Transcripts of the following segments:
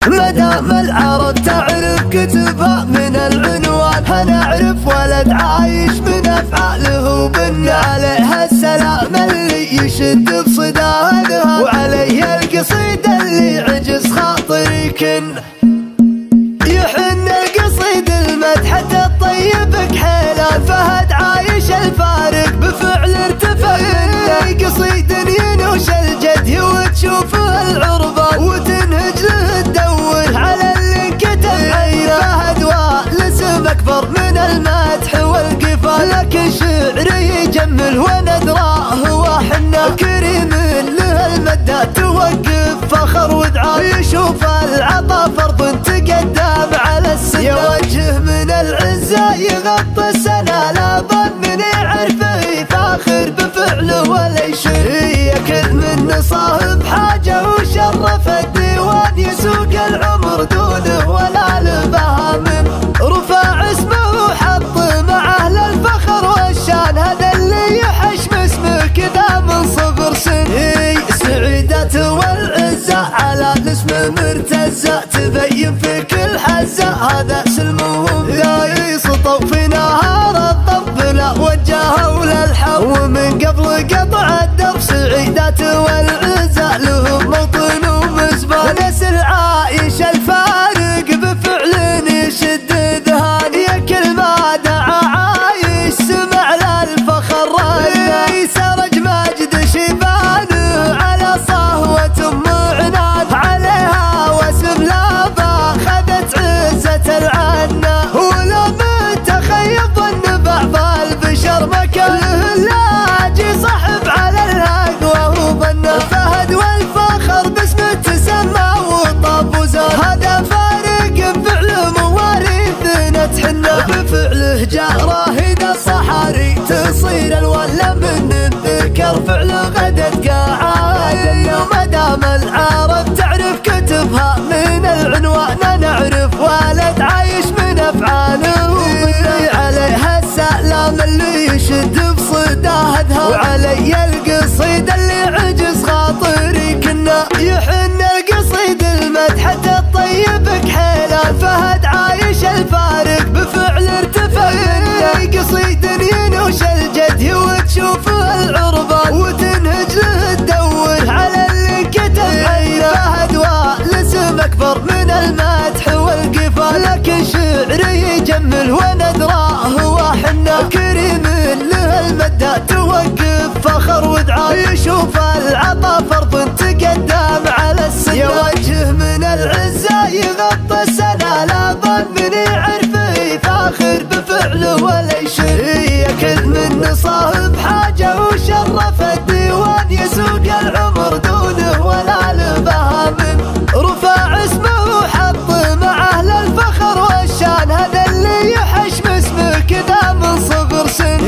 مدام العرب تعرف كتبها من العنوان، هنعرف ولد عايش من افعاله وبن عليها السلام اللي يشد بصدى هذها، وعليه القصيد اللي عجز خاطري كن يحن القصيد المدحة الطيب كحيلان. فهد عايش الفارق بفعل ارتفع قصيد ينوش الجدي وتشوفه العربة وتنهج له تدور على اللي كتب عينه. فهد والاسم اكبر من المدح والقفا، لكن شعره يجمل وندراه وحنا كريم له المدة توقف فخر ودعاء، يشوف العطا فرض تقدم على السنة. يوجه من العزة يغطي السنة، لا ظن يعرفه فاخر بفعله ولا يشري، كل من صاحب حاجة وشرف الديوان يسوق العمر دونه ولا لبها من رفع اسمه وحط مع اهل الفخر والشان. هذا اللي يحش اسمه كذا من صغر سن، سعيدته والعزة على الاسم مرتزة تبين في كل حزة. هذا سلمهم لا يسطوا في نهار الطب لا وجهه للحب، ومن قبل قطع الدرب سعيدته والعزة لهم موطن ومزبان. نسل عايش الفارق بفعل يشد ذهان، يا كل ما دعا عايش سمع للفخر رنان. سرج مجد شيبانه على صهوة ام عنان، عليها واسم لابا خذت عزة العنة، ولو متخيل ظن بعض البشر مكانه لاجي صاحب على الهق وهو ظنه. فهد والفخر باسمه تسمى وطاب وزاد، هذا فارق بفعله مواريث نتحنى، بفعله جاء راهد الصحاري تصير الولا من الذكر فعله غدت قاعد. وما دام العرب تعرف كتبها من العنوان، نعرف ولد عايش من افعاله وبني عليها السلام اللي يشد بصدى هدها، وعلي القصيد اللي عجز خاطري كنا يحن القصيد المدحة الطيب كحيلان. فهد عايش الفارق بفعل ارتفع قصيد ينوش الجدي وتشوفه العربة وتنهج له تدور على اللي كتب عينه. فهد والاسم اكبر من المدح والقفا، لكن شعره يجمل وندراه وحنا كريم له المدة توقف فخر ودعاء، يشوف العطا فرض تقدم على السنة. يوجه من العزة يغطي السنة، لا ظن يعرفه فاخر بفعله ولا يشري، كل من صاحب حاجة وشرف الديوان يسوق العمر دونه ولا لبها من رفع اسمه وحط مع اهل الفخر والشان. هذا اللي يحش اسمه كذا من صغر سن،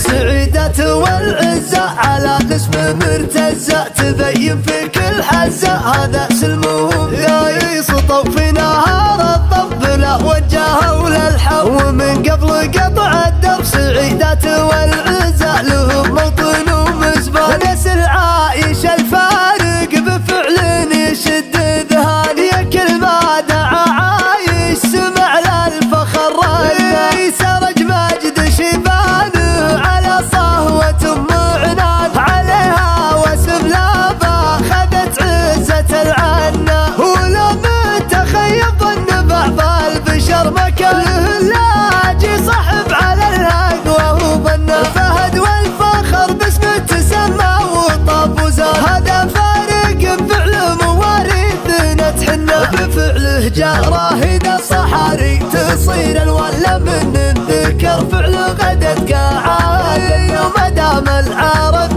سعيدته والعزة على الاسم مرتزة تبين في كل حزة. هذا سلمهم لا يسطوا في نهار الطب لا وجهه للحب، ومن قبل قطع الدرب سعيدته والعزة لهم موطن ومزبان. نسل عايش الفارق بفعل يشد ذهان، يا كل ما دعا عايش سمع للفخر رنان. سرج مجد شيبانه على صهوة ام عنان، عليها واسم لابا خذت عزة العنة، ولو متخيل ظن بعض البشر مكانه لاجي صاحب على الهق وهو ظنه. فهد والفخر باسمه تسمى وطاب وزاد، هذا فارق بفعله مواريث نتحنى، بفعله جاء راهد الصحاري تصير الولا من الذكر فعله غدت قاعد. وما دام العرب